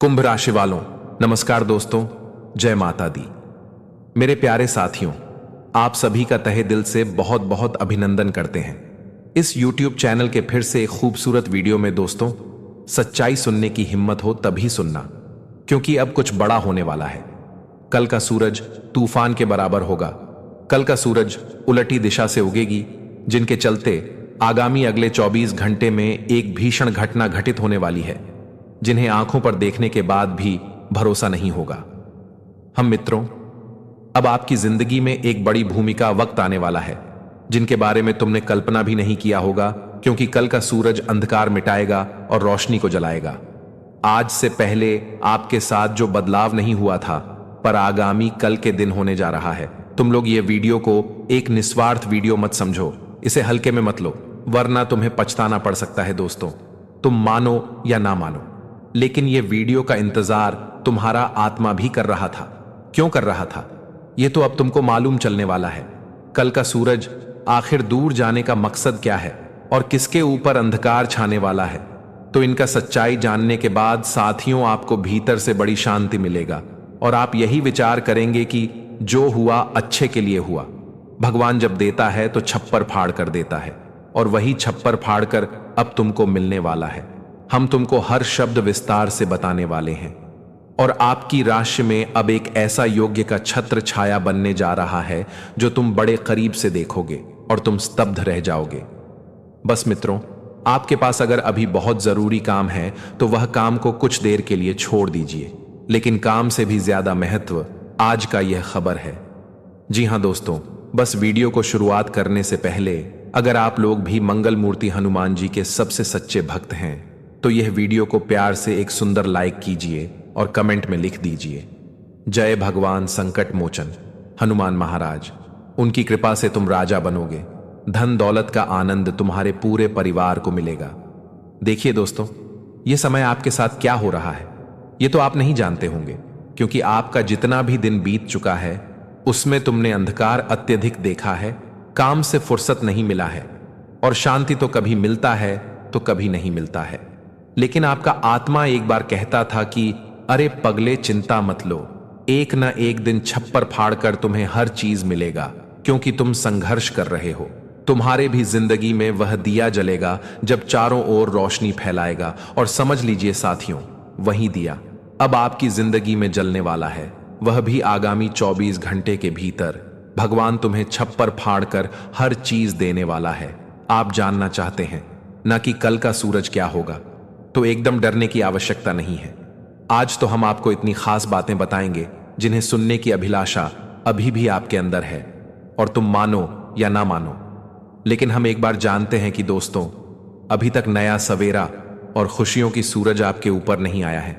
कुंभ राशि वालों, नमस्कार दोस्तों, जय माता दी। मेरे प्यारे साथियों, आप सभी का तहे दिल से बहुत बहुत अभिनंदन करते हैं। इस YouTube चैनल के फिर से एक खूबसूरत वीडियो में दोस्तों, सच्चाई सुनने की हिम्मत हो तभी सुनना, क्योंकि अब कुछ बड़ा होने वाला है। कल का सूरज तूफान के बराबर होगा। कल का सूरज उलटी दिशा से उगेगी, जिनके चलते आगामी अगले 24 घंटे में एक भीषण घटना घटित होने वाली है, जिन्हें आंखों पर देखने के बाद भी भरोसा नहीं होगा। हम मित्रों, अब आपकी जिंदगी में एक बड़ी भूमिका वक्त आने वाला है, जिनके बारे में तुमने कल्पना भी नहीं किया होगा, क्योंकि कल का सूरज अंधकार मिटाएगा और रोशनी को जलाएगा। आज से पहले आपके साथ जो बदलाव नहीं हुआ था, पर आगामी कल के दिन होने जा रहा है। तुम लोग ये वीडियो को एक निस्वार्थ वीडियो मत समझो, इसे हल्के में मत लो, वरना तुम्हें पछताना पड़ सकता है दोस्तों। तुम मानो या ना मानो, लेकिन यह वीडियो का इंतजार तुम्हारा आत्मा भी कर रहा था। क्यों कर रहा था, यह तो अब तुमको मालूम चलने वाला है। कल का सूरज आखिर दूर जाने का मकसद क्या है और किसके ऊपर अंधकार छाने वाला है, तो इनका सच्चाई जानने के बाद साथियों, आपको भीतर से बड़ी शांति मिलेगा और आप यही विचार करेंगे कि जो हुआ अच्छे के लिए हुआ। भगवान जब देता है तो छप्पर फाड़ कर देता है, और वही छप्पर फाड़ कर अब तुमको मिलने वाला है। हम तुमको हर शब्द विस्तार से बताने वाले हैं, और आपकी राशि में अब एक ऐसा योग्य का छत्र छाया बनने जा रहा है जो तुम बड़े करीब से देखोगे और तुम स्तब्ध रह जाओगे। बस मित्रों, आपके पास अगर अभी बहुत जरूरी काम है तो वह काम को कुछ देर के लिए छोड़ दीजिए, लेकिन काम से भी ज्यादा महत्व आज का यह खबर है। जी हां दोस्तों, बस वीडियो को शुरुआत करने से पहले, अगर आप लोग भी मंगल मूर्ति हनुमान जी के सबसे सच्चे भक्त हैं, तो यह वीडियो को प्यार से एक सुंदर लाइक कीजिए और कमेंट में लिख दीजिए, जय भगवान संकट मोचन हनुमान महाराज। उनकी कृपा से तुम राजा बनोगे, धन दौलत का आनंद तुम्हारे पूरे परिवार को मिलेगा। देखिए दोस्तों, यह समय आपके साथ क्या हो रहा है, यह तो आप नहीं जानते होंगे, क्योंकि आपका जितना भी दिन बीत चुका है उसमें तुमने अंधकार अत्यधिक देखा है, काम से फुर्सत नहीं मिला है, और शांति तो कभी मिलता है तो कभी नहीं मिलता है। लेकिन आपका आत्मा एक बार कहता था कि अरे पगले, चिंता मत लो, एक ना एक दिन छप्पर फाड़ कर तुम्हें हर चीज मिलेगा, क्योंकि तुम संघर्ष कर रहे हो। तुम्हारे भी जिंदगी में वह दिया जलेगा जब चारों ओर रोशनी फैलाएगा, और समझ लीजिए साथियों, वही दिया अब आपकी जिंदगी में जलने वाला है, वह भी आगामी 24 घंटे के भीतर। भगवान तुम्हें छप्पर फाड़ कर हर चीज देने वाला है। आप जानना चाहते हैं ना कि कल का सूरज क्या होगा, तो एकदम डरने की आवश्यकता नहीं है। आज तो हम आपको इतनी खास बातें बताएंगे जिन्हें सुनने की अभिलाषा अभी भी आपके अंदर है, और तुम मानो या ना मानो, लेकिन हम एक बार जानते हैं कि दोस्तों, अभी तक नया सवेरा और खुशियों की सूरज आपके ऊपर नहीं आया है।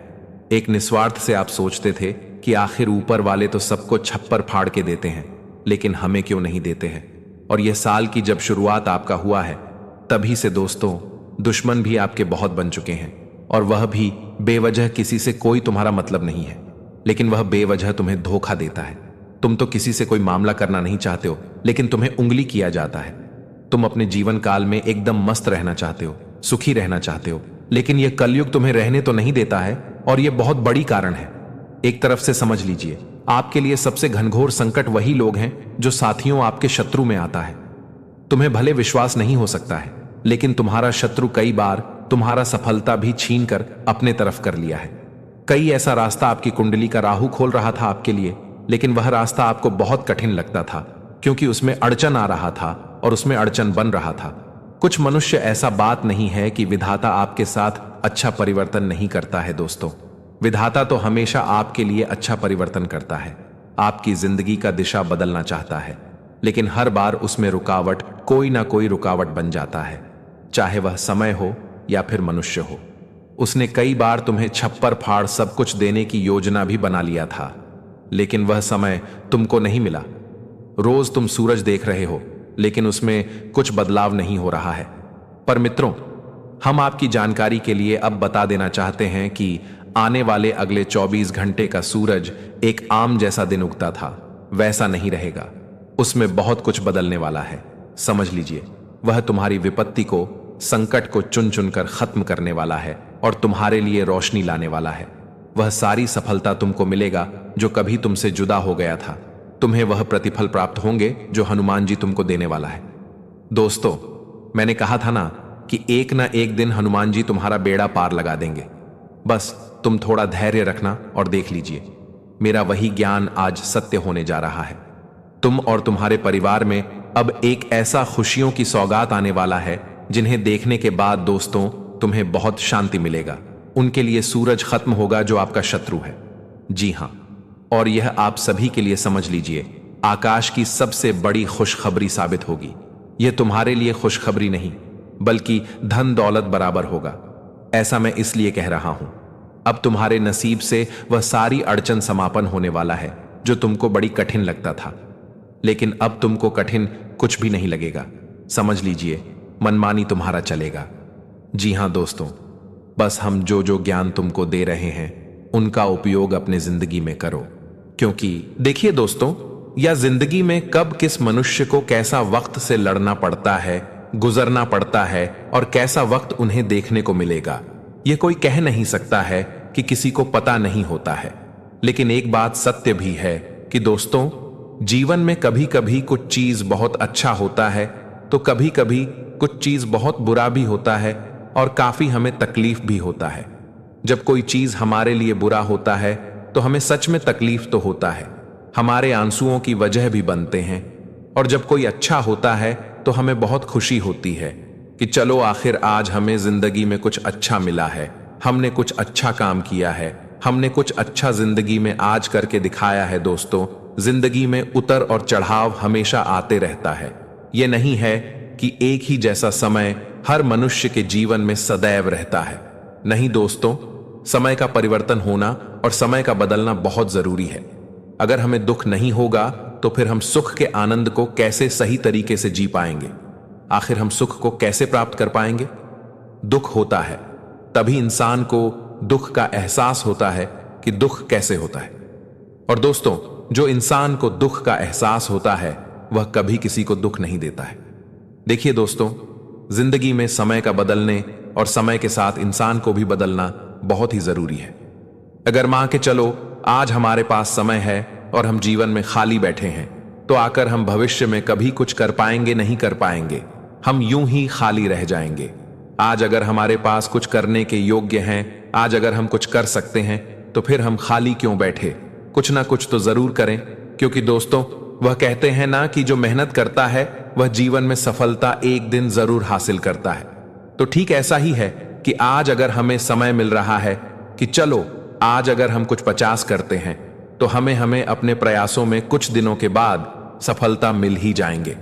एक निस्वार्थ से आप सोचते थे कि आखिर ऊपर वाले तो सबको छप्पर फाड़ के देते हैं, लेकिन हमें क्यों नहीं देते हैं। और यह साल की जब शुरुआत आपका हुआ है, तभी से दोस्तों दुश्मन भी आपके बहुत बन चुके हैं, और वह भी बेवजह। किसी से कोई तुम्हारा मतलब नहीं है, लेकिन वह बेवजह तुम्हें धोखा देता है। तुम तो किसी से कोई मामला करना नहीं चाहते हो, लेकिन तुम्हें उंगली किया जाता है। तुम अपने जीवन काल में एकदम मस्त रहना चाहते हो, सुखी रहना चाहते हो, लेकिन यह कलयुग तुम्हें रहने तो नहीं देता है, और यह बहुत बड़ी कारण है। एक तरफ से समझ लीजिए, आपके लिए सबसे घनघोर संकट वही लोग हैं जो साथियों आपके शत्रु में आता है। तुम्हें भले विश्वास नहीं हो सकता है, लेकिन तुम्हारा शत्रु कई बार तुम्हारा सफलता भी छीन कर अपने तरफ कर लिया है। कई ऐसा रास्ता आपकी कुंडली का राहु खोल रहा था आपके लिए, लेकिन वह रास्ता आपको बहुत कठिन लगता था, क्योंकि उसमें अड़चन आ रहा था और उसमें अड़चन बन रहा था। कुछ मनुष्य, ऐसा बात नहीं है कि विधाता आपके साथ अच्छा परिवर्तन नहीं करता है दोस्तों। विधाता तो हमेशा आपके लिए अच्छा परिवर्तन करता है, आपकी जिंदगी का दिशा बदलना चाहता है, लेकिन हर बार उसमें रुकावट, कोई ना कोई रुकावट बन जाता है, चाहे वह समय हो या फिर मनुष्य हो। उसने कई बार तुम्हें छप्पर फाड़ सब कुछ देने की योजना भी बना लिया था, लेकिन वह समय तुमको नहीं मिला। रोज तुम सूरज देख रहे हो, लेकिन उसमें कुछ बदलाव नहीं हो रहा है। पर मित्रों, हम आपकी जानकारी के लिए अब बता देना चाहते हैं कि आने वाले अगले 24 घंटे का सूरज एक आम जैसा दिन उगता था, वैसा नहीं रहेगा। उसमें बहुत कुछ बदलने वाला है। समझ लीजिए, वह तुम्हारी विपत्ति को, संकट को चुन चुन कर खत्म करने वाला है और तुम्हारे लिए रोशनी लाने वाला है। वह सारी सफलता तुमको मिलेगा जो कभी तुमसे जुदा हो गया था। तुम्हें वह प्रतिफल प्राप्त होंगे जो हनुमान जी तुमको देने वाला है। दोस्तों, मैंने कहा था ना कि एक ना एक दिन हनुमान जी तुम्हारा बेड़ा पार लगा देंगे। बस तुम थोड़ा धैर्य रखना और देख लीजिए, मेरा वही ज्ञान आज सत्य होने जा रहा है। तुम और तुम्हारे परिवार में अब एक ऐसा खुशियों की सौगात आने वाला है जिन्हें देखने के बाद दोस्तों तुम्हें बहुत शांति मिलेगा। उनके लिए सूरज खत्म होगा जो आपका शत्रु है। जी हां, और यह आप सभी के लिए समझ लीजिए आकाश की सबसे बड़ी खुशखबरी साबित होगी। यह तुम्हारे लिए खुशखबरी नहीं बल्कि धन दौलत बराबर होगा। ऐसा मैं इसलिए कह रहा हूं, अब तुम्हारे नसीब से वह सारी अड़चन समापन होने वाला है जो तुमको बड़ी कठिन लगता था। लेकिन अब तुमको कठिन कुछ भी नहीं लगेगा। समझ लीजिए मनमानी तुम्हारा चलेगा। जी हां दोस्तों, बस हम जो जो ज्ञान तुमको दे रहे हैं उनका उपयोग अपने जिंदगी में करो। क्योंकि देखिए दोस्तों, या जिंदगी में कब किस मनुष्य को कैसा वक्त से लड़ना पड़ता है, गुजरना पड़ता है और कैसा वक्त उन्हें देखने को मिलेगा, यह कोई कह नहीं सकता है कि किसी को पता नहीं होता है। लेकिन एक बात सत्य भी है कि दोस्तों, जीवन में कभी कभी कुछ चीज बहुत अच्छा होता है तो कभी कभी कुछ चीज बहुत बुरा भी होता है और काफी हमें तकलीफ भी होता है। जब कोई चीज हमारे लिए बुरा होता है तो हमें सच में तकलीफ तो होता है, हमारे आंसुओं की वजह भी बनते हैं। और जब कोई अच्छा होता है तो हमें बहुत खुशी होती है कि चलो आखिर आज हमें जिंदगी में कुछ अच्छा मिला है, हमने कुछ अच्छा काम किया है, हमने कुछ अच्छा जिंदगी में आज करके दिखाया है। दोस्तों, जिंदगी में उतर और चढ़ाव हमेशा आते रहता है। यह नहीं है कि एक ही जैसा समय हर मनुष्य के जीवन में सदैव रहता है। नहीं दोस्तों, समय का परिवर्तन होना और समय का बदलना बहुत जरूरी है। अगर हमें दुख नहीं होगा तो फिर हम सुख के आनंद को कैसे सही तरीके से जी पाएंगे? आखिर हम सुख को कैसे प्राप्त कर पाएंगे? दुख होता है तभी इंसान को दुख का एहसास होता है कि दुख कैसे होता है। और दोस्तों, जो इंसान को दुख का एहसास होता है वह कभी किसी को दुख नहीं देता है। देखिए दोस्तों, जिंदगी में समय का बदलने और समय के साथ इंसान को भी बदलना बहुत ही जरूरी है। अगर मान के चलो आज हमारे पास समय है और हम जीवन में खाली बैठे हैं तो आकर हम भविष्य में कभी कुछ कर पाएंगे नहीं कर पाएंगे, हम यूं ही खाली रह जाएंगे। आज अगर हमारे पास कुछ करने के योग्य हैं, आज अगर हम कुछ कर सकते हैं तो फिर हम खाली क्यों बैठे? कुछ ना कुछ तो जरूर करें। क्योंकि दोस्तों, वह कहते हैं ना कि जो मेहनत करता है वह जीवन में सफलता एक दिन जरूर हासिल करता है। तो ठीक ऐसा ही है कि आज अगर हमें समय मिल रहा है कि चलो आज अगर हम कुछ 50 करते हैं तो हमें अपने प्रयासों में कुछ दिनों के बाद सफलता मिल ही जाएंगे।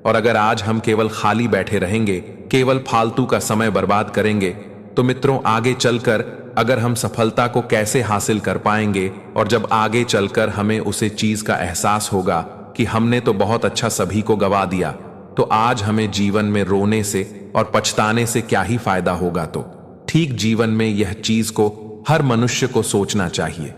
और अगर आज हम केवल खाली बैठे रहेंगे, केवल फालतू का समय बर्बाद करेंगे, तो मित्रों आगे चलकर अगर हम सफलता को कैसे हासिल कर पाएंगे और जब आगे चलकर हमें उसे चीज का एहसास होगा कि हमने तो बहुत अच्छा सभी को गवा दिया, तो आज हमें जीवन में रोने से और पछताने से क्या ही फायदा होगा। तो ठीक जीवन में यह चीज को हर मनुष्य को सोचना चाहिए।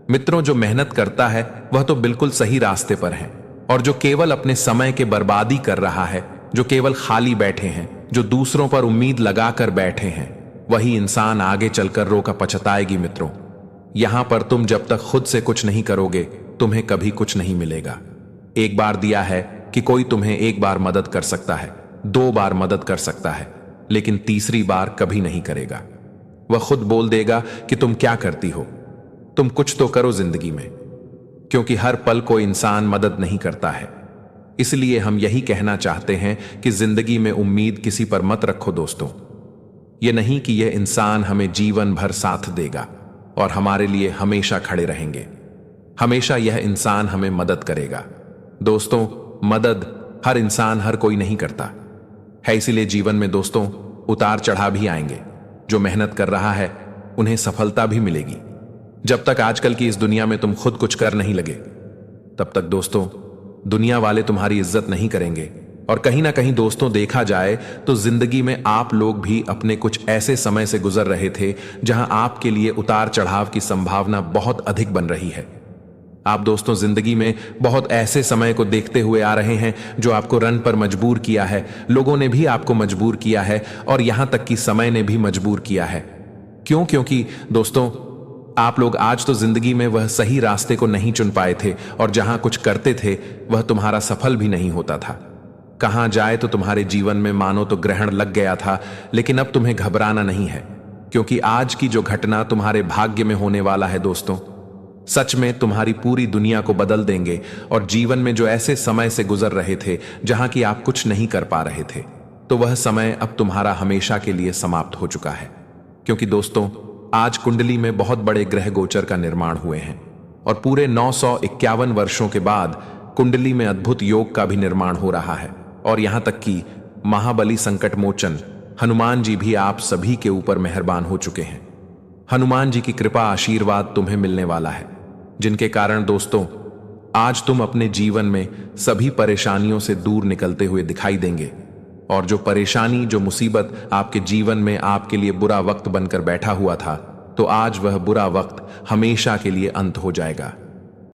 मित्रों, जो मेहनत करता है वह तो बिल्कुल सही रास्ते पर है, और जो केवल अपने समय के बर्बादी कर रहा है, जो केवल खाली बैठे हैं, जो दूसरों पर उम्मीद लगाकर बैठे हैं, वही इंसान आगे चलकर रोकर पछताएगी। मित्रों, यहां पर तुम जब तक खुद से कुछ नहीं करोगे तुम्हें कभी कुछ नहीं मिलेगा। एक बार दिया है कि कोई तुम्हें एक बार मदद कर सकता है, 2 बार मदद कर सकता है, लेकिन तीसरी बार कभी नहीं करेगा। वह खुद बोल देगा कि तुम क्या करती हो, तुम कुछ तो करो जिंदगी में। क्योंकि हर पल कोई इंसान मदद नहीं करता है। इसलिए हम यही कहना चाहते हैं कि जिंदगी में उम्मीद किसी पर मत रखो दोस्तों। यह नहीं कि यह इंसान हमें जीवन भर साथ देगा और हमारे लिए हमेशा खड़े रहेंगे। हमेशा यह इंसान हमें मदद करेगा। दोस्तों, मदद हर इंसान हर कोई नहीं करता है। इसीलिए जीवन में दोस्तों उतार चढ़ाव भी आएंगे। जो मेहनत कर रहा है उन्हें सफलता भी मिलेगी। जब तक आजकल की इस दुनिया में तुम खुद कुछ कर नहीं लगे, तब तक दोस्तों दुनिया वाले तुम्हारी इज्जत नहीं करेंगे। और कहीं ना कहीं दोस्तों देखा जाए तो जिंदगी में आप लोग भी अपने कुछ ऐसे समय से गुजर रहे थे जहां आपके लिए उतार चढ़ाव की संभावना बहुत अधिक बन रही है। आप दोस्तों जिंदगी में बहुत ऐसे समय को देखते हुए आ रहे हैं जो आपको रन पर मजबूर किया है, लोगों ने भी आपको मजबूर किया है और यहां तक कि समय ने भी मजबूर किया है। क्यों? क्योंकि दोस्तों आप लोग आज तो जिंदगी में वह सही रास्ते को नहीं चुन पाए थे और जहां कुछ करते थे वह तुम्हारा सफल भी नहीं होता था। कहां जाए तो तुम्हारे जीवन में मानो तो ग्रहण लग गया था, लेकिन अब तुम्हें घबराना नहीं है, क्योंकि आज की जो घटना तुम्हारे भाग्य में होने वाला है दोस्तों, सच में तुम्हारी पूरी दुनिया को बदल देंगे। और जीवन में जो ऐसे समय से गुजर रहे थे जहां कि आप कुछ नहीं कर पा रहे थे, तो वह समय अब तुम्हारा हमेशा के लिए समाप्त हो चुका है। क्योंकि दोस्तों, आज कुंडली में बहुत बड़े ग्रह गोचर का निर्माण हुए हैं और पूरे 951 वर्षों के बाद कुंडली में अद्भुत योग का भी निर्माण हो रहा है। और यहां तक कि महाबली संकट मोचन हनुमान जी भी आप सभी के ऊपर मेहरबान हो चुके हैं। हनुमान जी की कृपा आशीर्वाद तुम्हें मिलने वाला है, जिनके कारण दोस्तों आज तुम अपने जीवन में सभी परेशानियों से दूर निकलते हुए दिखाई देंगे। और जो परेशानी, जो मुसीबत आपके जीवन में आपके लिए बुरा वक्त बनकर बैठा हुआ था, तो आज वह बुरा वक्त हमेशा के लिए अंत हो जाएगा।